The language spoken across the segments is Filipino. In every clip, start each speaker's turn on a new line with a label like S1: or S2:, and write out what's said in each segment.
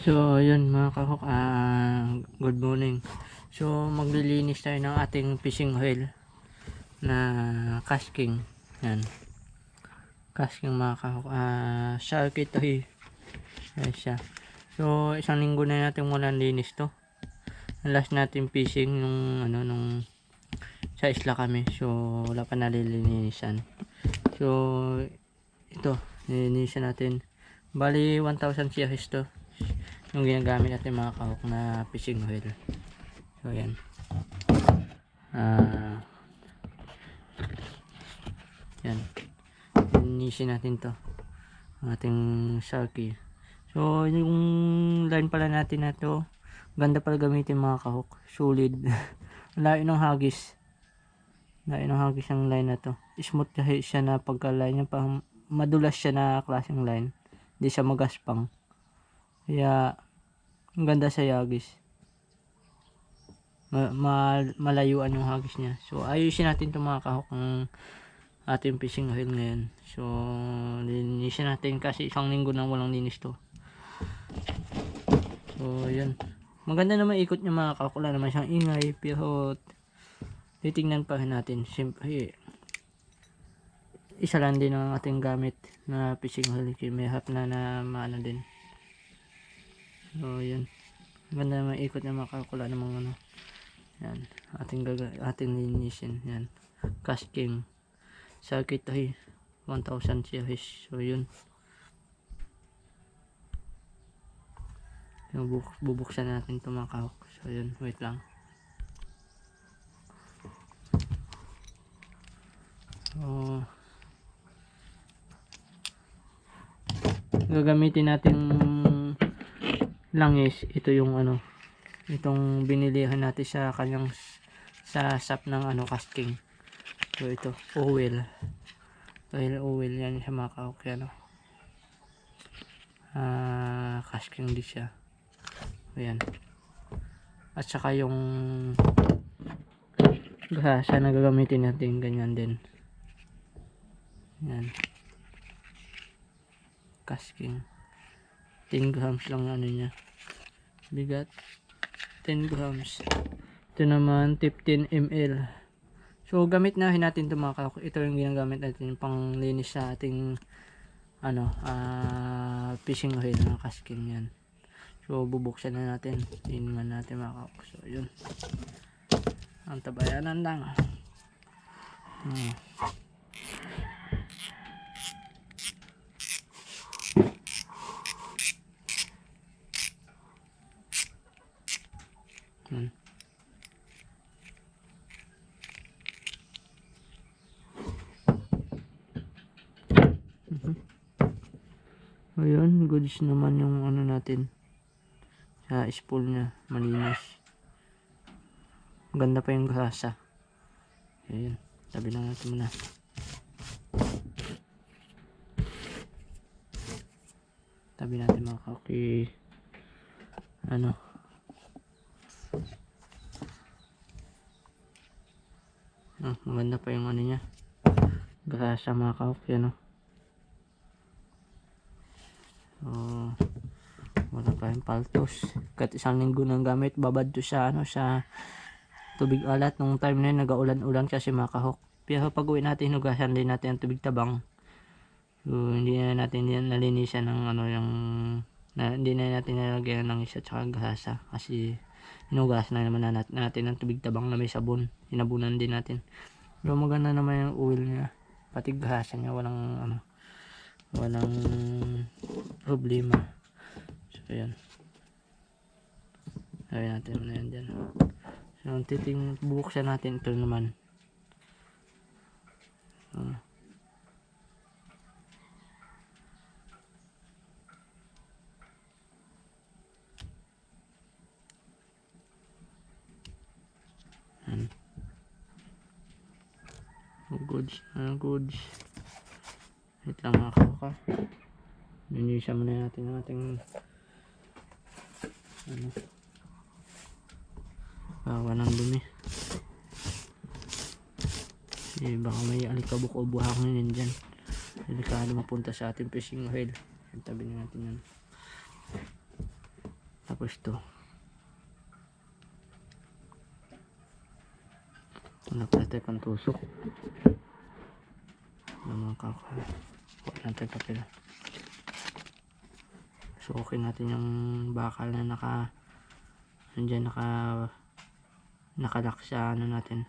S1: So, ayun mga kahok, good morning. So, maglilinis tayo ng ating fishing oil na casking. Yan. Casking mga kahok. Sharky to eh. Yan siya. So, isang linggo na natin walang linis to. Last natin fishing nung sa isla kami. So, wala pa nalilinisan. So, ito, nilinisan natin. Bali, 1,000 CHs to. Yung ginagamit natin mga kahok na fishing oil. So yan, yan, linisin natin to ang ating Sharky. So yung line pala natin na to, ganda pala gamitin mga kahok, solid. Layo ng hagis, ng line na to. Smooth kasi siya na pagka line niya, pang madulas siya na klaseng line, hindi siya magaspang, kaya ang ganda sa hagis. Malayuan yung hagis niya. So ayusin natin itong mga kahok ng ating fishing oil ngayon. So linisin natin kasi isang linggo nang walang linis to. So yan, maganda naman ikot niya mga kahok, wala naman siyang ingay, pero titingnan pa natin. Siyempre isa lang din ang ating gamit na fishing oil, may hap na maano din. So yan, ganda naman ikot niya mga kahok, wala namang ano. Yan, ating linisin. Yan, casking Sharky to 1,000 CHs. So yun, bubuksan natin ito mga kahok. So yun, wait lang. So gagamitin natin langis. Ito yung itong binilihan natin sa kanyang sa shop ng casking. So ito, oil yan sa mga kahok. Yan casking din siya. Ayan, at saka yung gasa na gagamitin natin, ganyan din. Yan, casking 10 grams lang niya, bigat 10 grams. Ito naman 15 ml. So gamit na natin ito mga kahok. Ito yung ginagamit natin pang linis sa ating fishing oil na casking. Yan. So bubuksan na natin, tingnan natin mga kahok. So yun, ang tabayanan lang. Ayun, goods naman yung natin sa spool nya, malinis, ganda pa yung grasa. Ayun, tabi lang natin muna. Tabi natin mga kaki. Maganda pa yung niya, grasa mga kahok. Yan wala pa yung paltos. Kahit isang linggo nang gamit, babad to sa sa tubig alat. Nung time na yun, nag-aulan-ulan kasi mga kahok. Pero pag uwi natin, hinugasan din natin ang tubig tabang. So hindi na natin nalinisan ng hindi na natin nalagyan ng isa tsaka gasa, kasi hinugasan na naman natin ang tubig tabang na may sabon. Hinabunan din natin. Pero maganda naman yung oil niya, pati gasa niya, walang problema. So ayan, sabi natin na yan dyan. So bubuksan natin ito naman. Goods. Wait lang mga kahok. Linisan muna natin ang ating bawa ng dumi. Baka may alikabok o buhangin dyan, delikado mapunta sa ating fishing oil. Tabi na natin yan. Tapos to. Wala pala tayo pang tusok. Wala mga kakao. Wala tayo papel. Suokin natin yung bakal na nandiyan nakalock sa ano natin.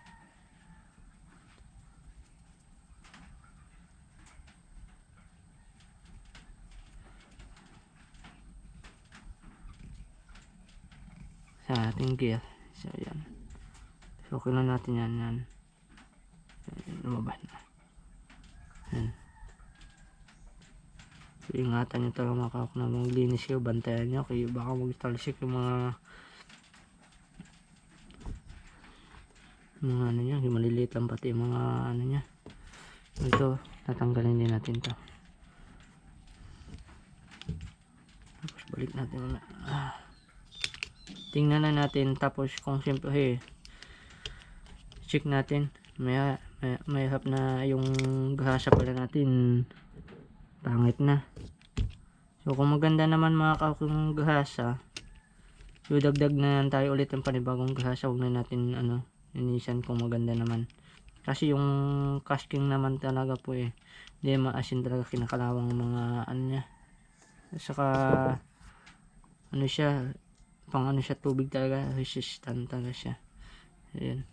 S1: Sa ating gear. So yan. Suokin lang natin yan. Lumabas na. Yan. So, ingatan nyo talaga mga kakao na maglinis kayo, bantayan nyo kayo, baka magtalsik yung mga ano nya, yung maliliit lang pati yung mga ano nya. Ito, tatanggalin din natin to. Tapos balik natin muna. Tingnan na natin, tapos kung siyempre check natin, may hap na yung grasa pala natin pangit na. So kung maganda naman mga kakong grasa, so dagdag na tayo ulit ng panibagong grasa. Huwag na natin inisan kung maganda naman, kasi yung casking naman talaga po hindi maasin talaga, kinakalawang mga ano nya. Saka siya, pang siya, tubig talaga, resistant talaga siya. Ayan.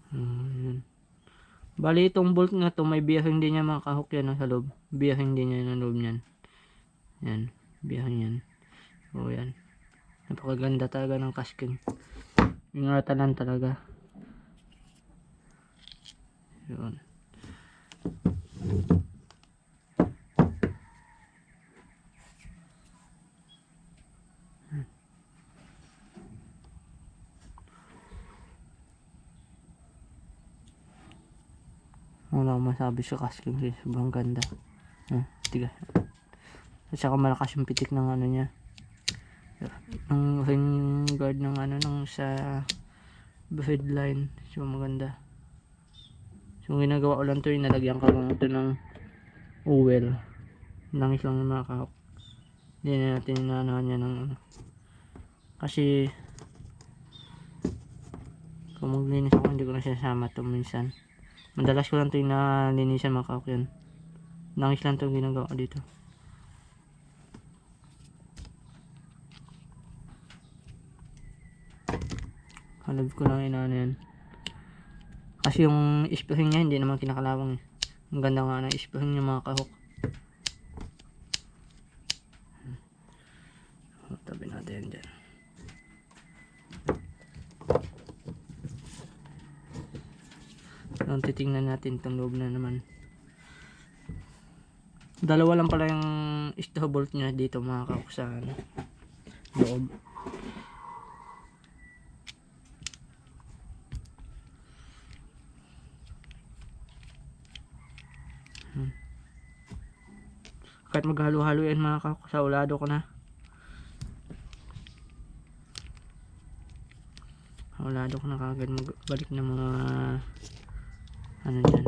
S1: Ayan. Bali itong bolt na to, may bearing din niya mga kahok yan sa loob. Bearing din niya ng loob niyan. Yan, bearing yan. O yan. Napakaganda talaga ng casking. Ingatan lang talaga. Yun. Wala akong masabi sa casking, sobrang ganda. Tiga. At saka malakas yung pitik ng ano niya, ng ring guard ng ng sa headline. So maganda. So ginagawa ko lang to, inalagyan ko lang ito ng oil. Langis lang ng mga kahok. Hindi na natin inaanahan niya ng kasi kung maglinis ako, hindi ko na sinasama ito minsan. Madalas ko lang ito inalinisan mga kahok yan. Langis lang ito ginagawa ko dito. Halab ko lang inaano yan. Kasi yung spring niya hindi naman kinakalawang. Ang ganda nga ng spring niya mga kahok. Tabi natin dyan. So, titingnan natin itong loob na naman. Dalawa lang pala yung stove bolt niya dito mga kahok sa loob. Kahit maghalo-halo yan mga kahok, sa ulado ko na. Ulado ko na kagad magbalik ng mga ano dyan.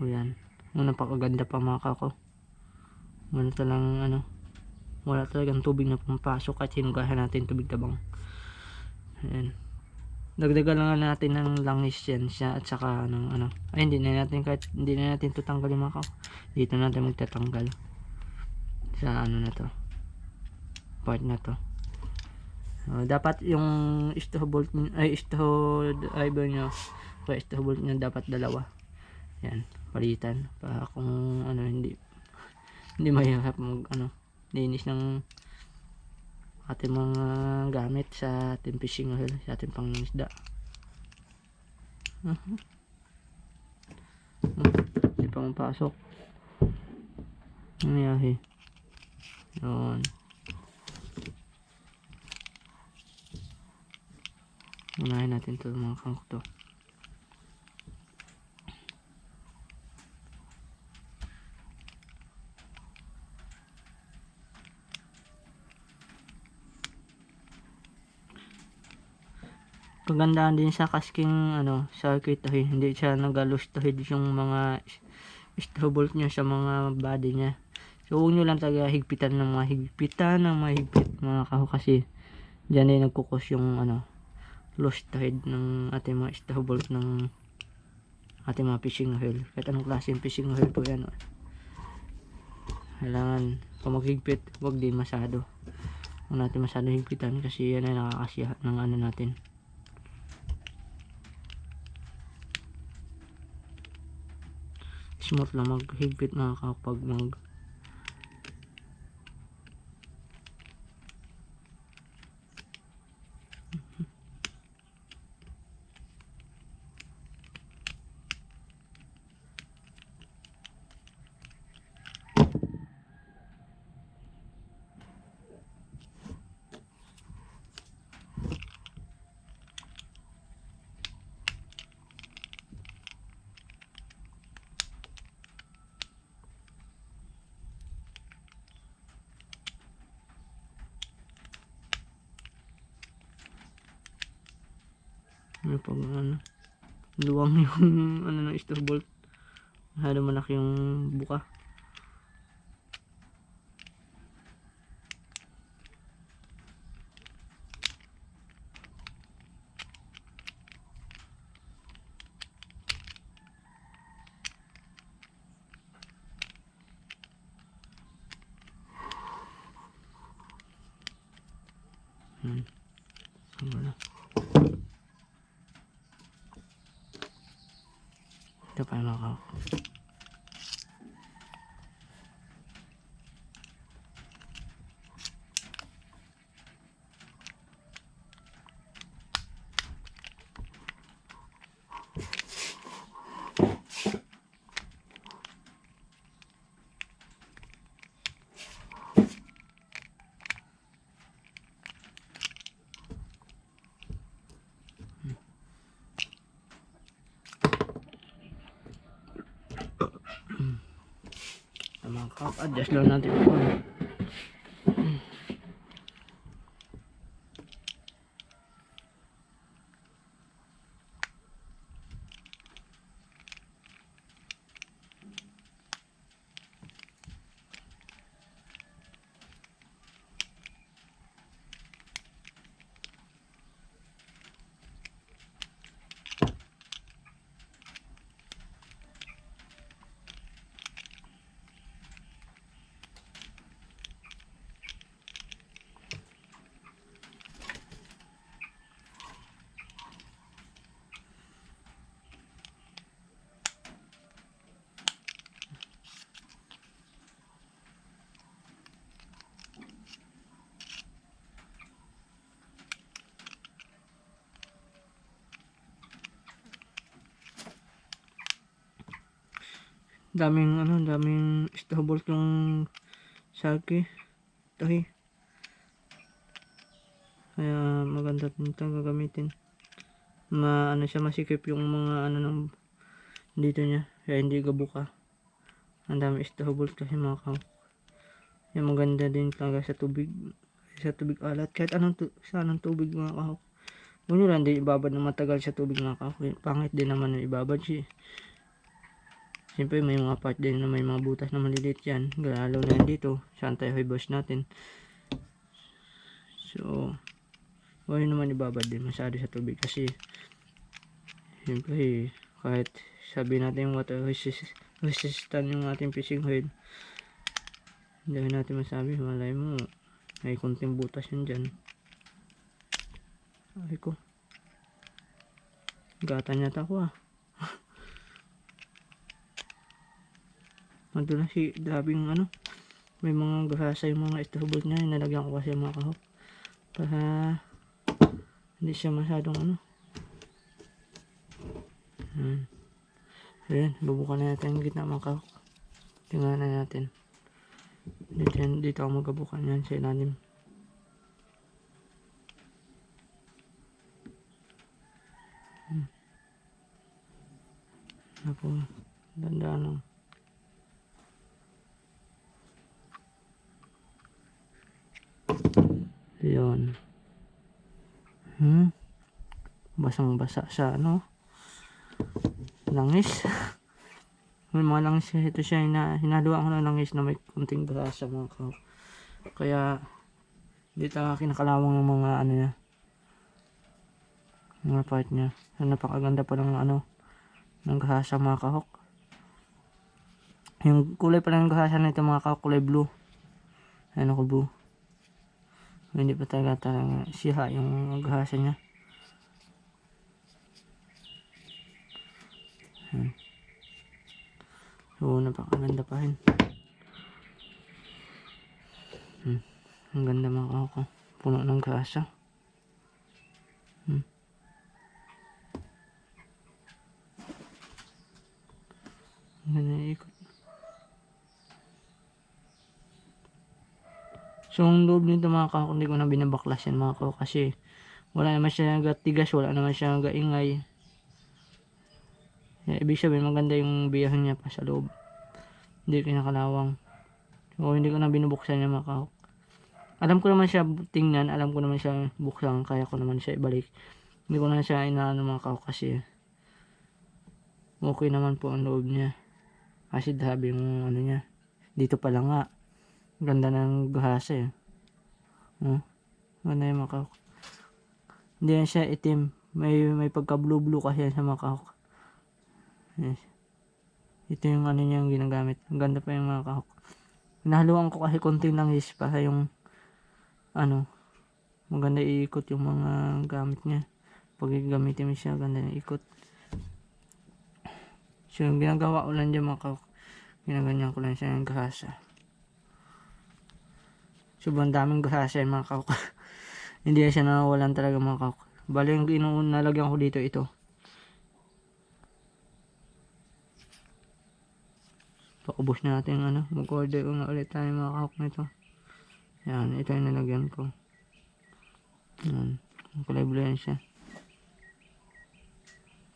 S1: O yan. Una pakaganda pa mga kako. Wala talang wala talagang tubig na pumpasok kahit sinugahan natin tubig tabang. Ayan. Dagdagan lang natin ng langis yan siya, at saka ay hindi na natin ito tanggalin mga kako. Dito natin magtatanggal sa na to, part na to. Dapat yung stove bolt stove driver nyo, stove bolt nyo dapat dalawa. Yan, palitan para kung hindi mahirap mag linis ng ating mga gamit sa ating fishing oil, sa ating pangisda. Hindi pa mapasok. Nangyari yun. Unahin natin ito mga kangkot to. kagandahan din sa casking circuit to, hindi siya nag-loose to yung mga straw bolt niya sa mga body niya. So huwag nyo lang talaga higpitan ng mahigpit mga kaho, kasi dyan din nagkukos yung loose thread ng ating mga straw bolt ng ating mga fishing oil. Kahit anong klaseng fishing oil po yan. Kailangan kung maghigpit, huwag din masyado. Huwag natin masyado higpitan kasi yan ay nakakasya ng natin. Smooth lang maghigpit mga kapag pag luwang yung ng straw bolt, masyado malaki yung buka. Ito pa mga kaho. Mga kaho, adjust lang natin ito. daming straw bolt yung sake tahi, kaya maganda din ito gagamitin. Siya masikip yung mga ng dito niya, kaya hindi gabuka. Ang dami straw bolt kasi mga kaho. Yung maganda din talaga sa tubig alat, kahit sa anong tubig mga kaho. Huwag nyo lang din ibabad na matagal sa tubig mga kaho, pangit din naman yung ibabad siya. Siyempre may mga part din na may mga butas na maliliit yan, lalo na yan dito sa anti-hibos natin. So huwag naman ibabad din masyado sa tubig, kasi siyempre kahit sabi natin water resistant yung ating fishing rod, hindi natin masabi, malay mo may konting butas yan dyan. Ay ko, gata nyata ko madulas labing may mga gahasa yung mga straw bolt niya, nalagyan ko kasi mga kaho para hindi siya masyadong ayan, bubukan na natin yung gitna mga kaho. Tingnan na natin dito ako magabukan yan sa ilalim. Ako, dandaan lang. Yun. basang basa sa ano, langis. May mga langis, ito siya, hinaluan ko ng langis na may kunting grasa mga kahok. Kaya dito kinakalawang ng mga ano niya, mga part niya. So, napakaganda pa ng ano, ng gahasa mga kahok. Yung kulay pa ng gahasa nito mga kahok, kulay blue. Ano ko blue. Hindi pa talaga siya yung gahasa niya. So napakaganda pa rin. Ang ganda mga kahok, puno ng gahasa. Ang ganda yung ikot. So ang loob nito mga kahok, hindi ko na binabaklas yan mga kahok, kasi wala naman siya tigas, wala naman siya ingay. Ibig sabihin maganda yung biyahe niya pa sa loob, hindi kinakalawang. So hindi ko na binubuksan niya mga kahok. Alam ko naman siya tingnan, alam ko naman siya buksan, kaya ko naman siya ibalik. Hindi ko na siya inaano mga kahok, kasi okay naman po ang loob niya. Kasi sabi yung ano niya, dito pa lang nga ganda ng gahasa eh. Ganda yung mga kahok. Hindi yan siya itim, may pagka blue blue kasi yan sa mga kahok. Yes. Ito yung ano niya yung ginagamit. Ang ganda pa yung mga kahok. Nahaluan ko kasi konting langis para yung ano, maganda iikot yung mga gamit niya. Pag gamitin mo siya, ganda yung ikot. So yung ginagawa ko lang dyan mga kahok, ginaganyan ko lang siya yung gahasa. Sobrang daming gahasa yan mga kahok. Hindi na siya nawawalan talaga mga kahok. Bali yung nalagyan ko dito, ito. Pakubos na natin ano, mag-order ko na ulit tayo mga kahok nito. Yan, ito yung nalagyan ko. Yan, kulay blue yan siya.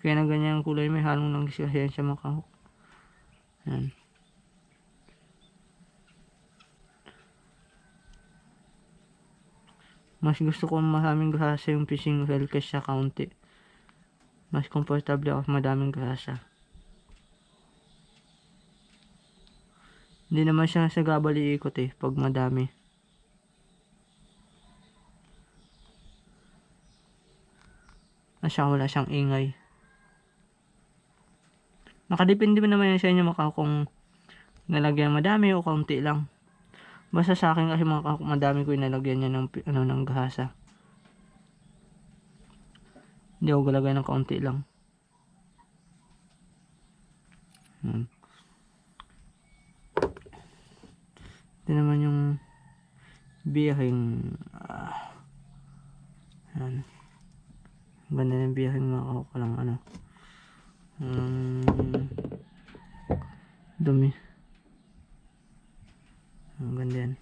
S1: Kaya na ganyan ang kulay, may halong lang siya mga kahok. Yan. Mas gusto ko maraming grasa yung fishing reel kaysa kaunti. Mas komportable ako madaming grasa. Hindi naman siya sa gabal iikot eh pag madami. Wala siyang ingay. Nakadepende naman yan sa inyo mga kung nalagyan madami o kaunti lang. Basta sa akin kasi mga kahok, madami ko inalagyan niya ng gahasa. Hindi ako galagay ng kaunti lang. Ito naman yung biyaheng yan. Ganda ng biyaheng mga kahok, lang ano. Dumi. Ang ganda yan.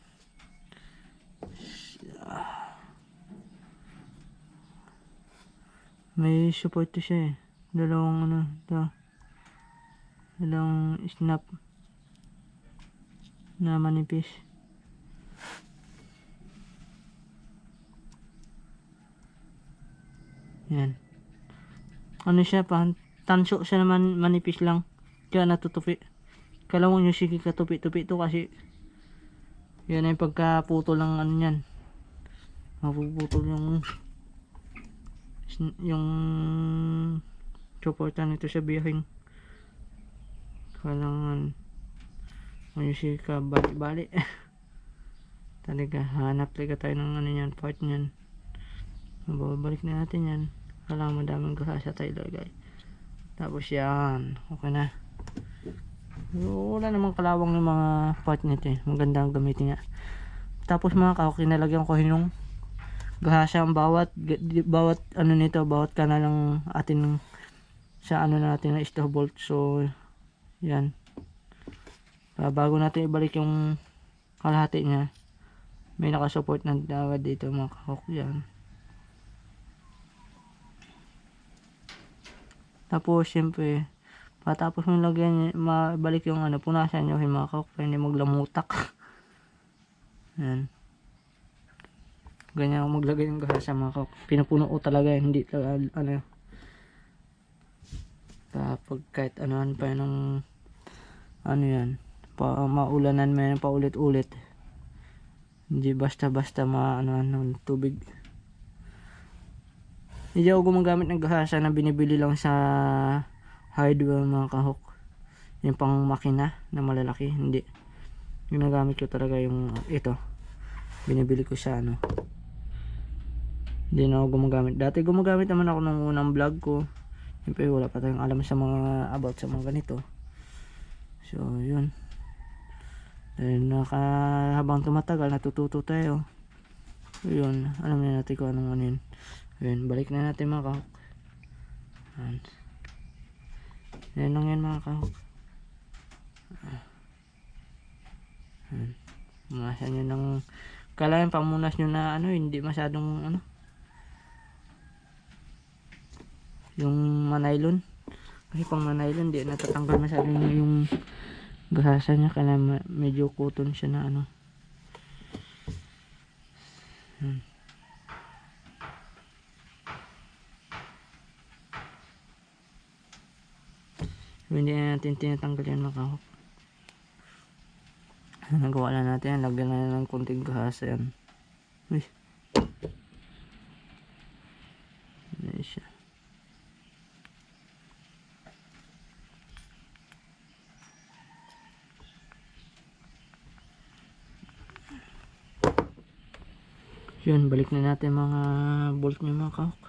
S1: May support to siya eh. Dalawang ano, dalawang snap na manipis. Yan. Ano siya pa, tanso siya naman, manipis lang. Kaya natutupi. Kalawang yung sige katupi-tupi to kasi yan ay pagkaputol ng ano yan. Mapuputol yung supportan nito sa biyahing. Kailangan yung sige ka bali-bali. Talaga hanap talaga tayo ng ano yan, part nyan. Babalik na natin yan. Kailangan madaming gahasa tayo lagay. Tapos yan, okay na. Wala namang kalawang ng mga part nito eh. Maganda ang gamitin niya. Tapos mga kahok, kinalagyan ko yung gahasa ang bawat ano nito, bawat kanal ng atin sa ano natin na stove bolt. So yan. Bago natin ibalik yung kalahati niya, may nakasupport na dagat dito mga kahok. Yan. Tapos syempre patapos mong lagyan, mabalik yung ano, punasan nyo yung mga kahok para hindi maglamutak. Yan. Ganyan ako maglagay ng gahasa mga kahok. Pinupuno ko talaga, hindi talaga ano, Kapag kahit ano pa yun ng ano yan, maulanan mo yan paulit-ulit, hindi basta-basta maano ng tubig. Hindi ako gumagamit ng gahasa na binibili lang sa hardware mga kahok, yung pang makina na malalaki. Hindi, ginagamit ko talaga yung ito, binibili ko sa ano. Hindi na ako gumagamit. Dati gumagamit naman ako ng unang vlog ko, siyempre wala pa tayong alam sa mga about sa mga ganito. So yun, dahil habang tumatagal natututo tayo. So yun, alam na natin kung anong ano yun. Yun, balik na natin mga kahok. Yan lang yan mga kahok. Punasan nyo ng kalayan, pamunas nyo na ano, hindi masyadong ano, yung manaylon. Kasi pang manaylon hindi natatanggal masyadong yung gahasa nya, kaya medyo cotton siya na ano. So, hindi na natin tinatanggal yan mga kahok. Nagawa na natin yan, lagyan na ng konting gahasa yan. Uy, ano siya. Yun, balik na natin mga bolt niya mga kahok.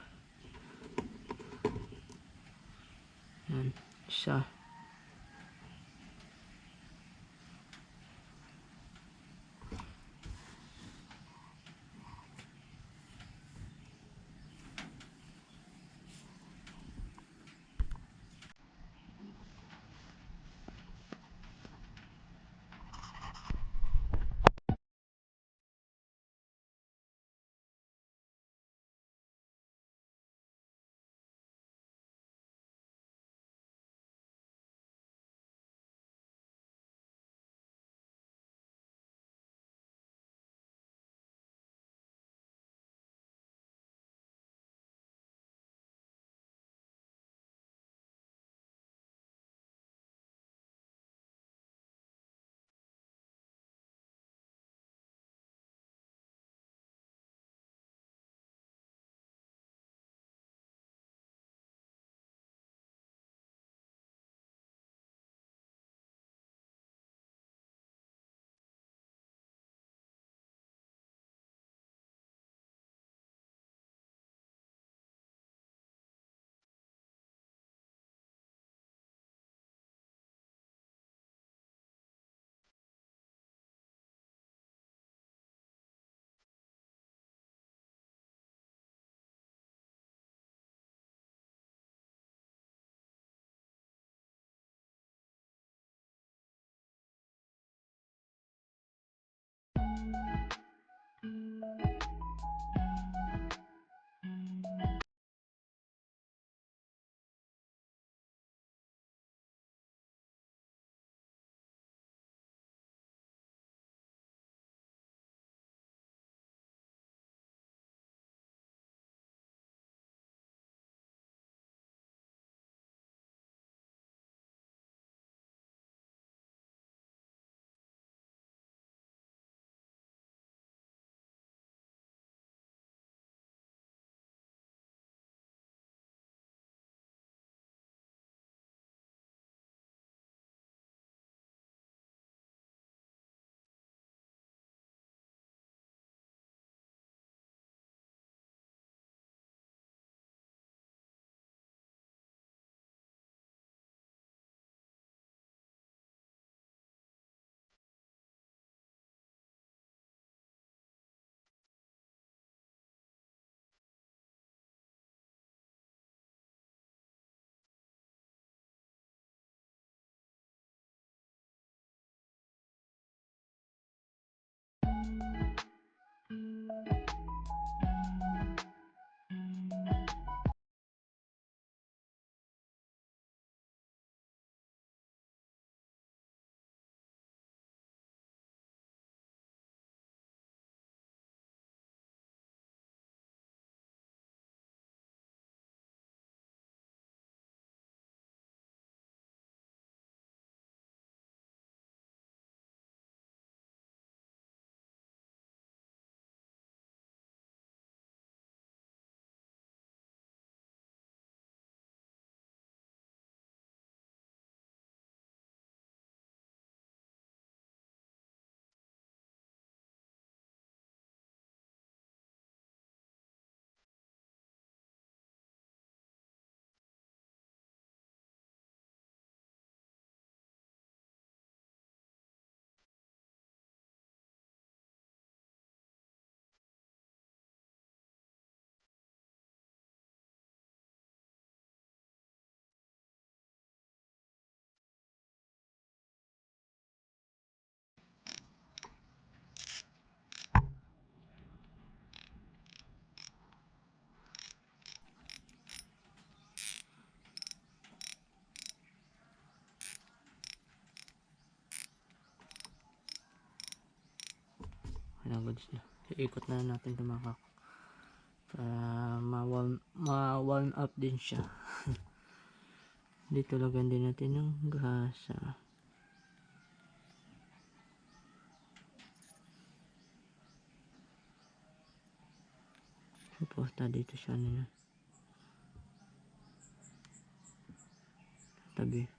S1: Yan, isa. na, goods na. Iikot na natin ito mga kak. Para ma-warm up din siya. Dito lagyan din natin ng gasa. Suporta dito siya na tabi.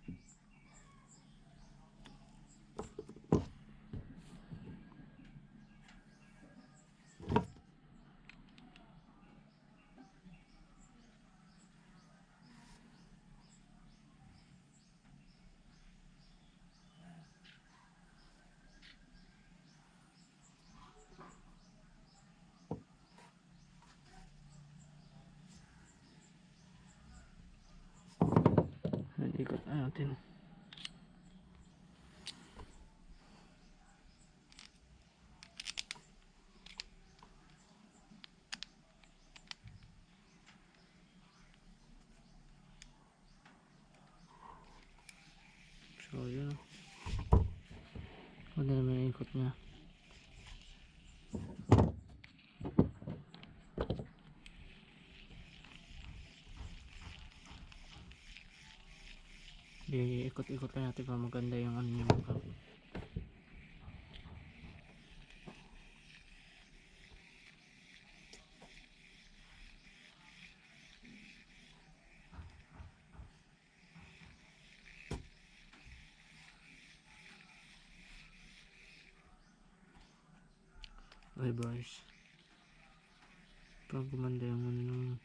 S1: Ikot na natin. So yun. Huwag na naman yung ikot niya. Ikot-ikot lang natin para maganda yung ano niya mga. Reverse. Para gumanda yung ano ng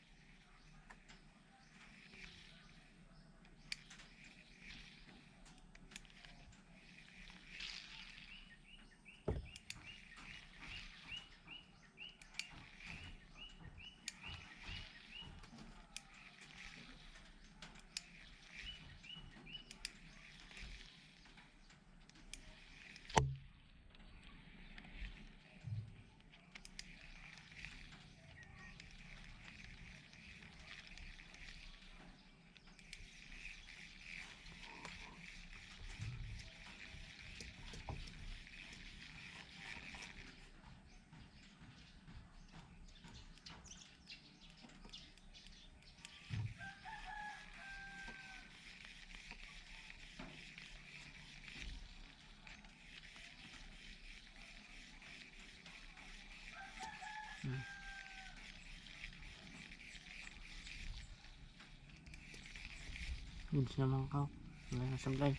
S1: goods na mga kaw. Wala na sablay.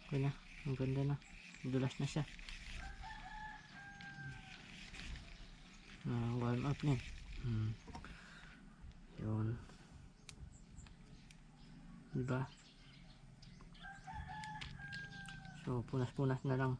S1: Okay na. Ang ganda na. Dulas na siya. Warm up na. Yun. Diba? So punas-punas na lang.